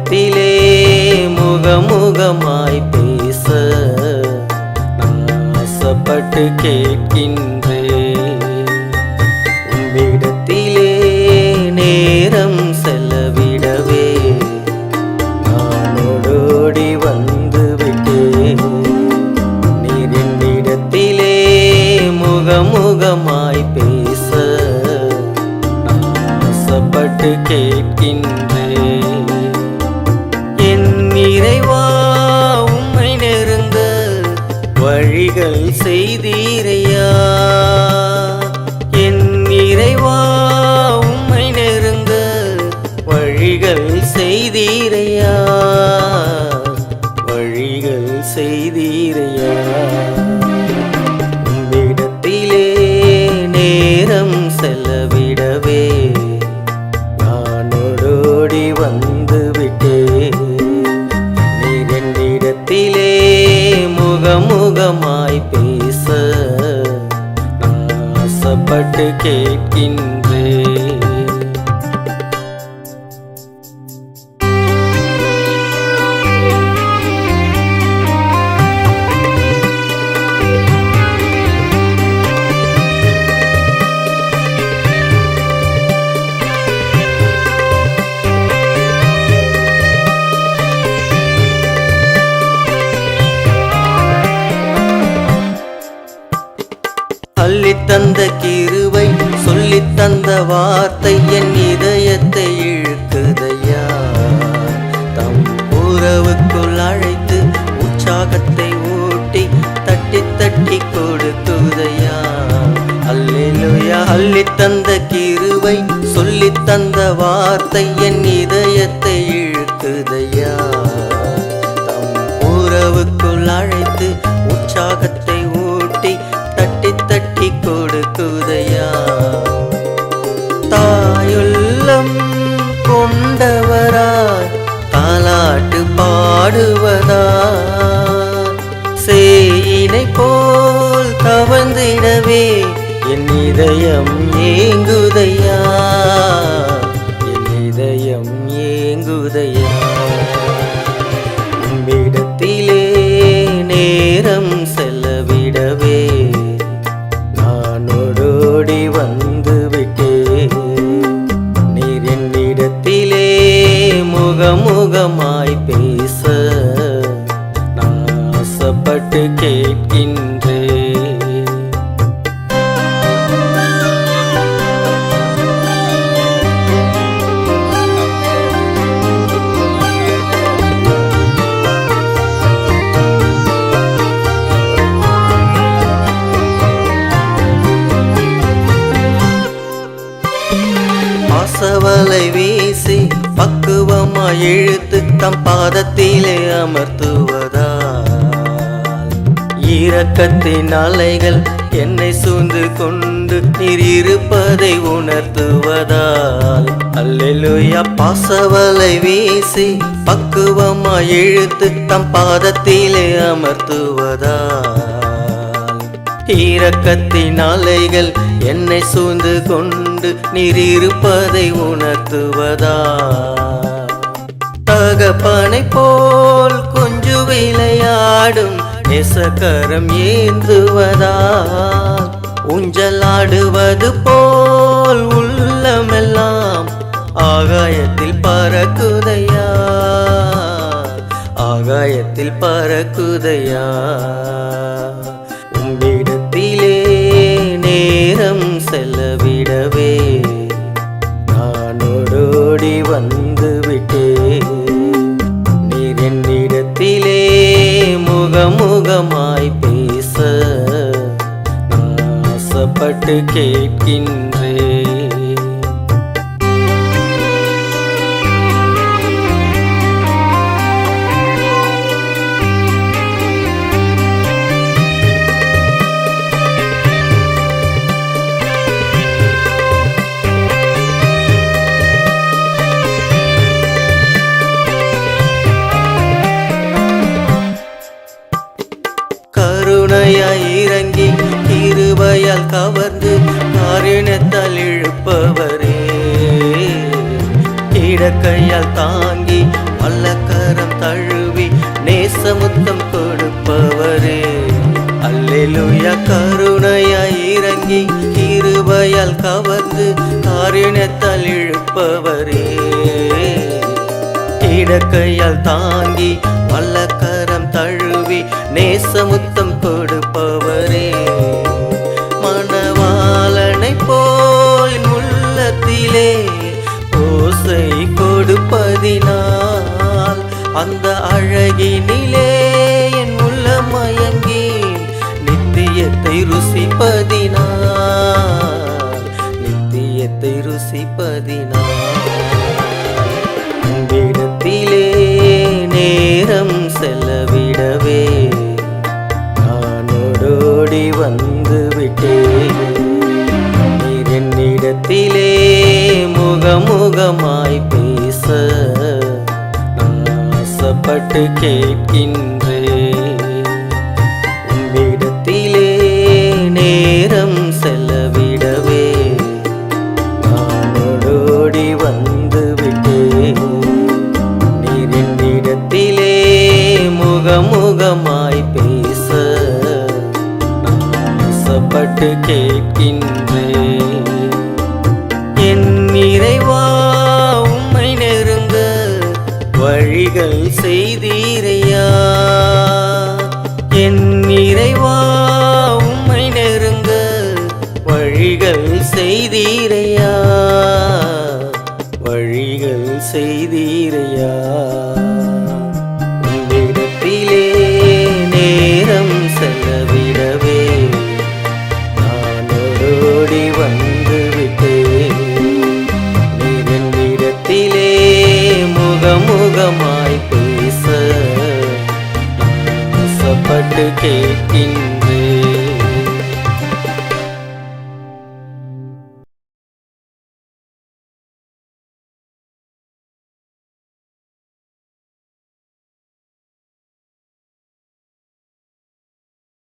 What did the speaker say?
உம்மிடத்திலே முகமுகமாய் பேச நான் ஆசைப்பட்டு கேட்கின்றேன். உம்மிடத்திலே நேரம் செலவிடவே நான் ஓடோடி வந்து விட்டேன். நீர் என்னிடத்திலே முகமுகமாய் பேச நான் ஆசைப்பட்டு கேட்கின்றேன். என் இறைவா உம்மை நெருங்க வழிகள் செய்தீரையா. என் இறைவா உம்மை நெருங்க வழிகள் செய்தீரையா. வழிகள் செய்தீரையா. உம்மிடத்திலே நேரம் செலவிடவே நான் ஓடோடி வந்து விட்டேன். நீர் என்னிடத்திலே முகமுகமாய் பேச நான் ஆசைப்பட்டு கேட்கின்றேன். அள்ளித்தந்த கிருபை சொல்லித்தந்த வார்த்தை என் இதயத்தை இழுக்குதையா. தம் உறவுக்குள் அழைத்து உற்சாகத்தை ஊட்டி தட்டி தட்டி கொடுக்குதையா. அல்லேலூயா. அள்ளித்தந்த கிருபை சொல்லித்தந்த வார்த்தை என் இதயத்தை இழுக்குதையா. தம் உறவுக்குள் அழைத்து உற்சாகத்தை ஊட்டி தட்டி தட்டி கொடுக்குதையா. தாயுள்ளம் கொண்டவராய் தாலாட்டு பாடுவதாய் சேயினை போல் தவழ்ந்திடவே என் இதயம் ஏங்குதையா. என் இதயம் ஏங்குதையா. உம்மிடத்திலே நேரம் செலவிடவே நான் ஓடோடி வந்து விட்டேன். நீர் என்னிடத்திலே முகமுகமாய் பேச நான் ஆசைப்பட்டு கேட்கின்றேன். பாசவலை வீசி பக்குவமாய் இழுத்து தம் பாதத்திலே அமர்த்துவதால் இரக்கத்தின் அலைகள் என்னை சூழ்ந்து கொண்டு நீர் இருப்பதை உணர்த்துவதால். அல்லேலூயா. பாசவலை வீசி பக்குவமாய் இழுத்து தம் பாதத்திலே அமர்த்துவதால் இரக்கத்தின் அலைகள் என்னை சூழ்ந்து கொண்டு நீர் இருப்பதை உணர்த்துவதா. தகப்பனை போல் கொஞ்சு விளையாடும் நேசக்கரம் ஏந்துவதா. ஊஞ்சலாடுவது போல் உள்ளமெல்லாம் ஆகாயத்தில் பறக்குதையா. ஆகாயத்தில் பறக்குதையா. உம்மிடத்திலே நேரம் செலவிடவே நான் ஓடோடி வந்து விட்டேன். நீர் என்னிடத்திலே முகமுகமாய் பேச நான் ஆசைப்பட்டு கேட்கின்றேன். கருணையாய் இறங்கி கிருபையால் கவர்ந்து காரின இடக்கையால் தாங்கி வல்லக்கரம் தழுவி நேசமுத்தம் கொடுப்பவரே, மணவாளனை போல் உள்ளத்திலே ஓசை கொடுப்பதினால் அந்த அழகினிலே என் உள்ள மயங்கி நித்தியத்தை ருசிப்பதினால், நித்தியத்தை ருசிப்பதினால் உம்மிடத்திலே நேரம் செலவிடவே நான் ஓடோடி வந்து விட்டேன். நீர் என்னிடத்திலே முகமுகமாய் பேச நான் ஆசைப்பட்டு கேட்கின்றேன். உம்மிடத்திலே நேரம் செலவிடவே நான் ஓடோடி வந்து விட்டேன். நீர் என்னிடத்திலே முகமுகமாய் பேச நான் ஆசைப்பட்டு கேட்கின்றேன். என் இறைவா உம்மை நெருங்க வழிகள் செய்தீரையா, என் இறைவா உம்மை நெருங்க வழிகள் செய்தீரையா, வழிகள் செய்தீரையா. உம்மிடத்திலே நேரம் செலவிடவே நான் ஓடோடி வந்து விட்டேன். நீர் என்னிடத்திலே முகமுகமாய் பேச நான் ஆசைப்பட்டு கேட்கின்றேன்.